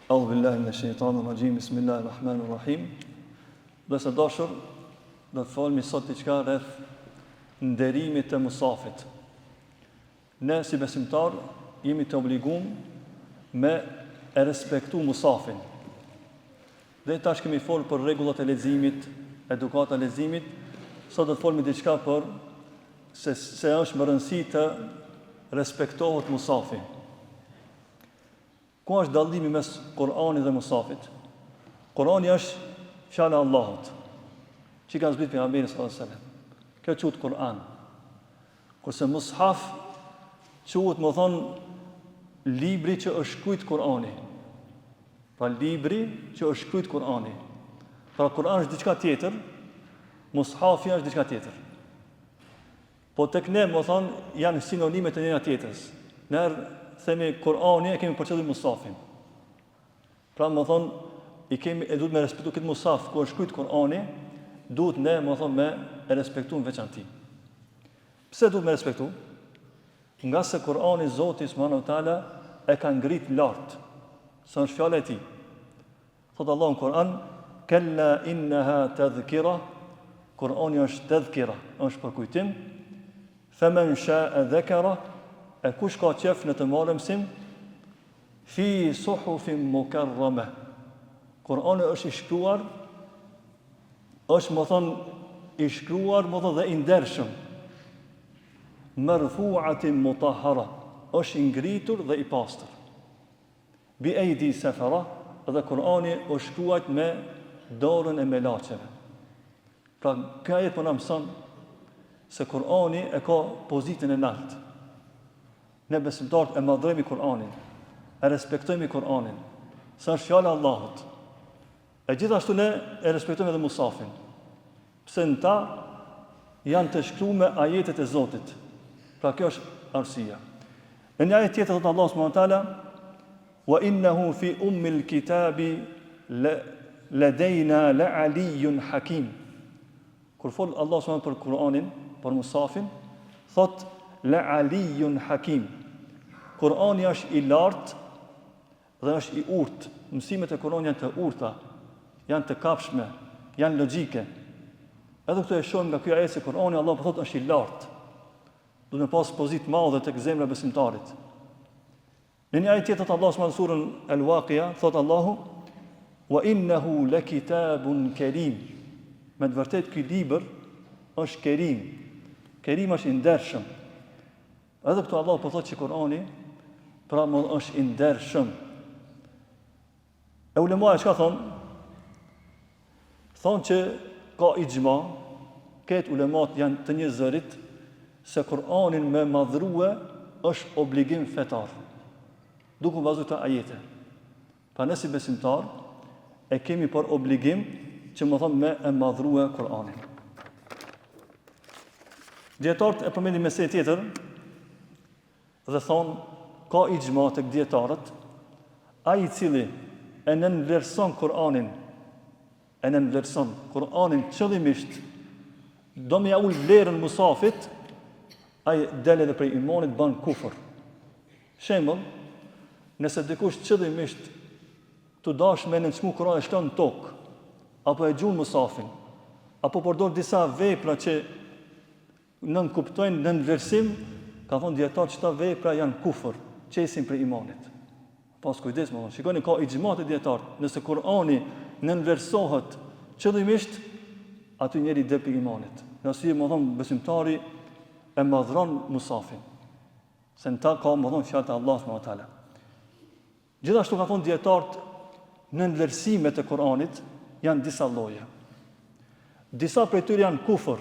A'udhu billahi minash shaitanir rajim. Bismillahir rahmanir rahim. Dhe së dashur, do të folmi sot diçka rreth nderimit të musafit. Ne si besimtar jemi të obliguar me e respektu musafin. Dhe tash kemi folur për rregullat e leximit, edukata e leximit. Sot do të folmi diçka për se është më rëndësi të respektohet musafi. Ku është dallimi mes Kur'anit dhe musafit? Kur'ani është fjala e Allahut, që ka zbritur pejgamberi sallallahu alajhi wasallam. Kjo quhet Kur'an. Kurse mushaf quhet, më thon, libri që është shkruajt Kur'ani. Pra libri që është shkruajt Kur'ani. Pra Kur'ani është diçka tjetër, mushafi është diçka tjetër. Po tek ne, më thon, janë sinonime të njëra tjetrës. Ne themi Kur'ani e kemi për qëllim mushafin. Pra më thon, duhet me respektu këtë mushaf ku është shkruajt Kur'ani, duhet ne, më thon, me e respektu në veçanti. Pse duhet me respektu? Nga se Kur'ani Zoti subhanahu wa taala e ka ngrit lart. Sa është fjala e tij. Thot Allahu në Kur'an, "Kalla innaha tadhkira", Kur'ani është tadhkira, është për kujtim. "Faman sha'a dhakara", e kush ka qef në të marrë mësim, "fi suhufin mukarrama", Kur'ani është i shkruar, është më thon i shkruar, më thon dhe i ndershëm. "Marfu'atin mutahhara", është i ngritur dhe i pastër. "Bi aidi safara", dhe Kur'ani është shkruar me dorën e melaçeve. Pra, kjo ajet po na mëson se Kur'ani e ka pozitën e lartë. Ne besimtarët e madhrojmë Kur'anin, e respektojmë Kur'anin, sa është fjala e Allahut. E gjithashtu ne e respektojmë edhe mushafin. Pse në ta janë të shkruar me ajetet e Zotit. Pra kjo është arsyeja. Në një ajet tjetër thot Allahu subhanahu wa taala, "Wa innahu fi ummil kitabi ladaina la'aliyyun hakim." Kur fol Allahu subhanahu për Kur'anin, për mushafin, thot la'aliyyun hakim. Kur'ani është i lartë dhe është i urtë. Mësimet e Kur'anit janë të urta, janë të kapshme, janë logjike. Edhe këtu e shohim nga ky ajet se Kur'ani Allah po thotë është i lartë. Do të pas pozitë madhe tek zemra e besimtarit. Në një ajet tjetër Allah subhanahu surën Al-Waqi'a thotë Allahu, "Wa innahu lakitabun karim." Me të vërtetë ky libër është kerim. Kerim është i ndershëm. Edhe këtu Allah po thotë që Kur'ani pra më është i ndershëm. E ulemaja çka thonë? Thonë që ka ixhma, këtë ulemat janë të një zërit, se Kur'anin me madhrue është obligim fetar. Duke bazuar të ajete. Pa ne si besimtar e kemi për obligim që më thonë me e madhrue Kur'anin. Dietarët e përmendin meselë tjetër dhe thonë ka ixhma tek dietarët, ai i cili e nënvlerëson Kur'anin qëllimisht, do me ja ul vlerën musafit, ai del edhe prej imanit, bën kufër. Shembull, nëse dikush qëllimisht të dash me nënçmu Kur'anin shton në tokë, apo e gjun musafin, apo përdor disa vepra që nën kuptojnë nën vlerësim, ka thonë dietar që ta vepra janë kufër, qesin prej imanit. Pas kujdes, më thonë, shikoni ka ixhma të dietarët, nëse Kur'ani nënvlerësohet qëllimisht, aty njeri del prej imanit. Nëse më thonë besimtari e madhron musafin, se në ta ka më thonë fjalët e Allahut subhanahu wa taala. Gjithashtu ka thonë dietarët, nënvlerësimet e Kur'anit janë disa lloje. Disa prej tyre janë kufër,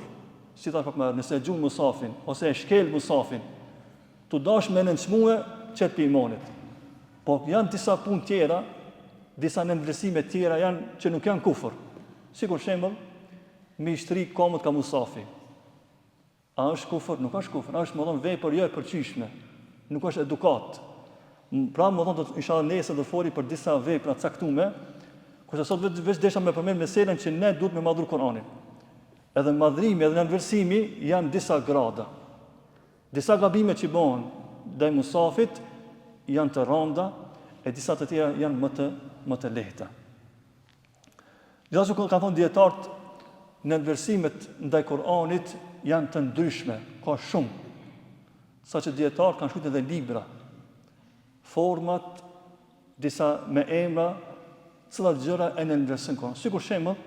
si ta pak më nëse e gjun musafin ose e shkel musafin, tu dash me nënçmue çet pi imanit. Po janë disa punë tjera, disa nënvlerësime tjera janë që nuk janë kufër. Sikur shembull, mi shtri komët ka musafi. A është kufër? Nuk është kufër, është më thonë vepër jo e përqyeshme, nuk është edukat. Pra më thonë inshallah nesër do foli për disa vepra caktuar, kurse sot vetë desha me përmend meselën që ne duhet me madhru Kur'anin. Edhe madhrimi edhe nënvlerësimi janë disa grada. Disa gabime që bëhen ndaj musafit janë të rënda, e disa të tjera janë më të më të lehta. Gjithashtu kanë thonë dietarët, nënversimet ndaj Kur'anit janë të ndryshme, ka shumë. Saqë dietarët kanë shkruar edhe libra, format, disa me emra, cilat gjëra e nënversin Kur'an. Sikur shembull,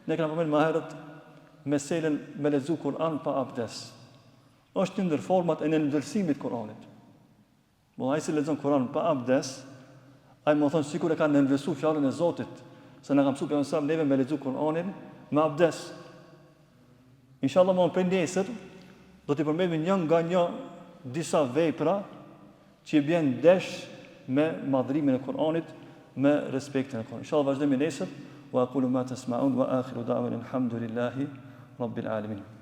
ne kemi përmendur më herët meselen me lexu Kur'an pa abdes. Është një ndër format e nënversimit Kur'anit. Ai që lexon Kur'an pa abdes, ai më thon sikur e ka nënversu fjalën e Zotit, se na ka mësuar pejgamberi sa neve me lexu Kur'anin me abdes. Inshallah më prej nesër do t'i përmendim një nga një disa vepra që bjen desh me madhrimin e Kur'anit, me respektin e Kur'anit. Inshallah vazhdojmë nesër. Wa aqulu ma tasma'un wa akhiru da'wana alhamdulillahi rabbil alamin.